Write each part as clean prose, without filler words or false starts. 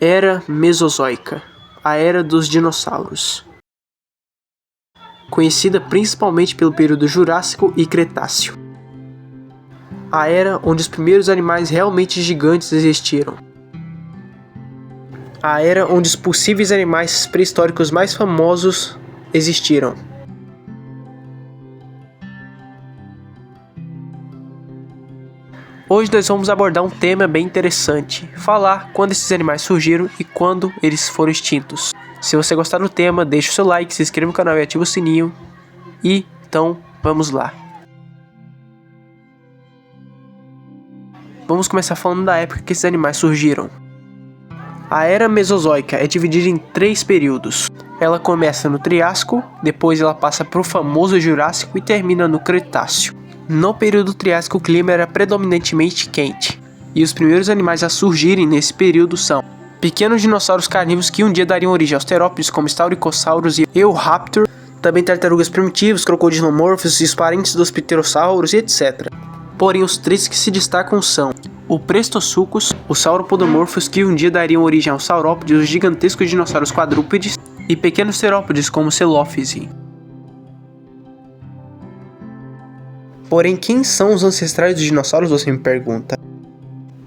Era Mesozoica, a era dos dinossauros. Conhecida principalmente pelo período Jurássico e Cretáceo. A era onde os primeiros animais realmente gigantes existiram. A era onde os possíveis animais pré-históricos mais famosos existiram. Hoje nós vamos abordar um tema bem interessante, falar quando esses animais surgiram e quando eles foram extintos. Se você gostar do tema, deixe o seu like, se inscreva no canal e ative o sininho. E então, vamos lá. Vamos começar falando da época que esses animais surgiram. A Era Mesozoica é dividida em 3 períodos. Ela começa no Triássico, depois ela passa para o famoso Jurássico e termina no Cretáceo. No período Triássico o clima era predominantemente quente, e os primeiros animais a surgirem nesse período são pequenos dinossauros carnívoros que um dia dariam origem aos terópodes como Staurikosaurus e Eoraptor, também tartarugas primitivas, crocodilomorfos e os parentes dos pterossauros e etc. Porém, os 3 que se destacam são o Prestosuchus, os sauropodomorfos que um dia dariam origem aos saurópodes, os gigantescos dinossauros quadrúpedes e pequenos terópodes como Celófise. Porém, quem são os ancestrais dos dinossauros, você me pergunta?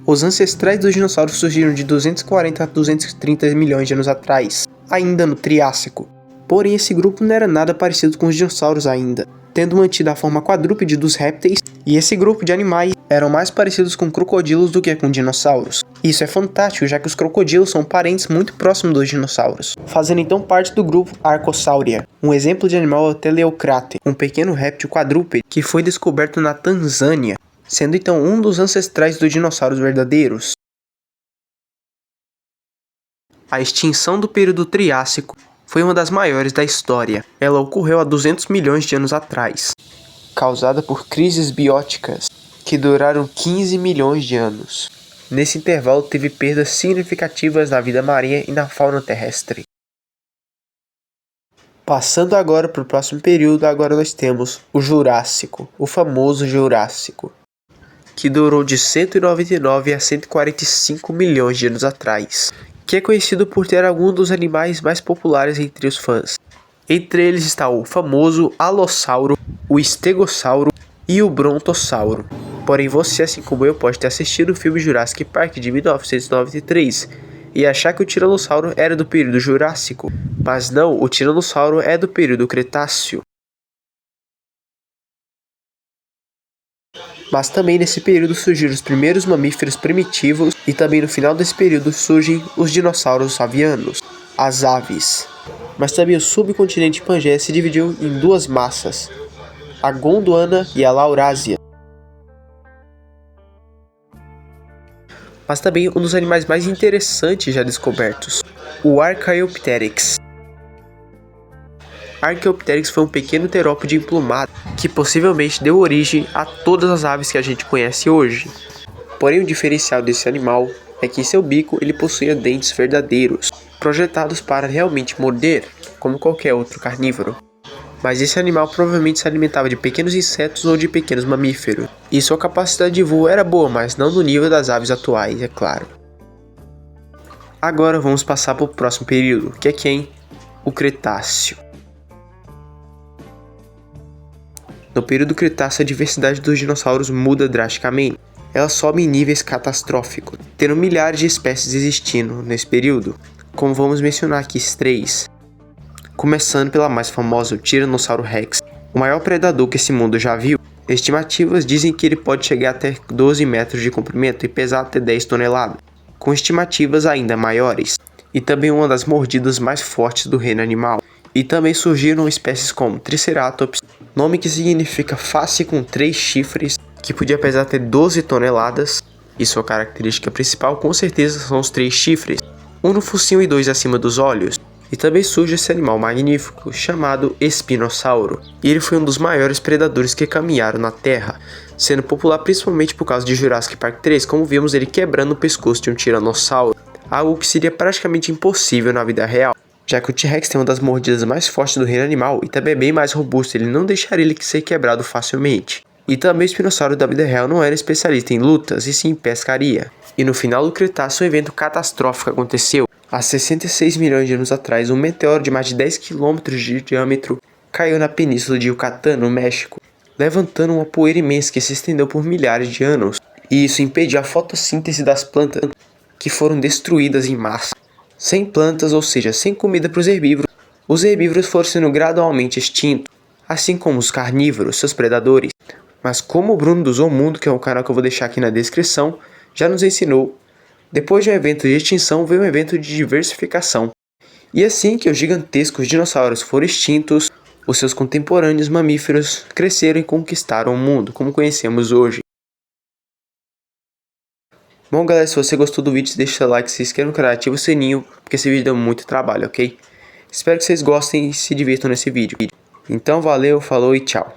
Os ancestrais dos dinossauros surgiram de 240 a 230 milhões de anos atrás, ainda no Triássico. Porém, esse grupo não era nada parecido com os dinossauros ainda, tendo mantido a forma quadrúpede dos répteis, e esse grupo de animais eram mais parecidos com crocodilos do que com dinossauros. Isso é fantástico, já que os crocodilos são parentes muito próximos dos dinossauros, fazendo então parte do grupo Archosauridae. Um exemplo de animal é o Teleocrate, um pequeno réptil quadrúpede que foi descoberto na Tanzânia, sendo então um dos ancestrais dos dinossauros verdadeiros. A extinção do período Triássico foi uma das maiores da história. Ela ocorreu há 200 milhões de anos atrás, causada por crises bióticas que duraram 15 milhões de anos. Nesse intervalo teve perdas significativas na vida marinha e na fauna terrestre. Passando agora para o próximo período, agora nós temos o Jurássico, o famoso Jurássico, que durou de 199 a 145 milhões de anos atrás, que é conhecido por ter alguns dos animais mais populares entre os fãs. Entre eles está o famoso Alossauro, o Estegossauro e o Brontossauro. Porém, você, assim como eu, pode ter assistido o filme Jurassic Park de 1993 e achar que o Tiranossauro era do período Jurássico, mas não, o Tiranossauro é do período Cretáceo. Mas também nesse período surgiram os primeiros mamíferos primitivos e também no final desse período surgem os dinossauros avianos, as aves. Mas também o subcontinente Pangaea se dividiu em 2 massas, a Gondwana e a Laurásia. Mas também um dos animais mais interessantes já descobertos, o Archaeopteryx. Archaeopteryx foi um pequeno terópode emplumado que possivelmente deu origem a todas as aves que a gente conhece hoje. Porém, o diferencial desse animal é que em seu bico ele possuía dentes verdadeiros, projetados para realmente morder, como qualquer outro carnívoro. Mas esse animal provavelmente se alimentava de pequenos insetos ou de pequenos mamíferos, e sua capacidade de voo era boa, mas não no nível das aves atuais, é claro. Agora vamos passar para o próximo período, que é quem? O Cretáceo. No período Cretáceo, a diversidade dos dinossauros muda drasticamente. Ela sobe em níveis catastróficos, tendo milhares de espécies existindo nesse período, como vamos mencionar aqui 3. Começando pela mais famosa, o Tiranossauro Rex, o maior predador que esse mundo já viu. Estimativas dizem que ele pode chegar até 12 metros de comprimento e pesar até 10 toneladas, com estimativas ainda maiores, e também uma das mordidas mais fortes do reino animal. E também surgiram espécies como Triceratops, nome que significa face com 3 chifres, que podia pesar até 12 toneladas, e sua característica principal com certeza são os 3 chifres, um no focinho e 2 acima dos olhos. E também surge esse animal magnífico chamado Espinossauro, e ele foi um dos maiores predadores que caminharam na Terra, sendo popular principalmente por causa de Jurassic Park 3, como vimos ele quebrando o pescoço de um tiranossauro, algo que seria praticamente impossível na vida real, já que o T-Rex tem uma das mordidas mais fortes do reino animal e também é bem mais robusto, ele não deixaria ele ser quebrado facilmente. E também o espinossauro da vida real não era especialista em lutas, e sim em pescaria. E no final do Cretáceo um evento catastrófico aconteceu, Há 66 milhões de anos atrás, um meteoro de mais de 10 quilômetros de diâmetro caiu na península de Yucatán, no México, levantando uma poeira imensa que se estendeu por milhares de anos. E isso impediu a fotossíntese das plantas, que foram destruídas em massa. Sem plantas, ou seja, sem comida para os herbívoros, foram sendo gradualmente extintos, assim como os carnívoros, seus predadores. Mas como o Bruno do Zoomundo, que é um canal que eu vou deixar aqui na descrição, já nos ensinou, depois de um evento de extinção veio um evento de diversificação. E assim que os gigantescos dinossauros foram extintos, os seus contemporâneos mamíferos cresceram e conquistaram o mundo, como conhecemos hoje. Bom, galera, se você gostou do vídeo, deixa seu like, se inscreva no canal e ativa o sininho, porque esse vídeo deu muito trabalho, ok? Espero que vocês gostem e se divirtam nesse vídeo. Então, valeu, falou e tchau.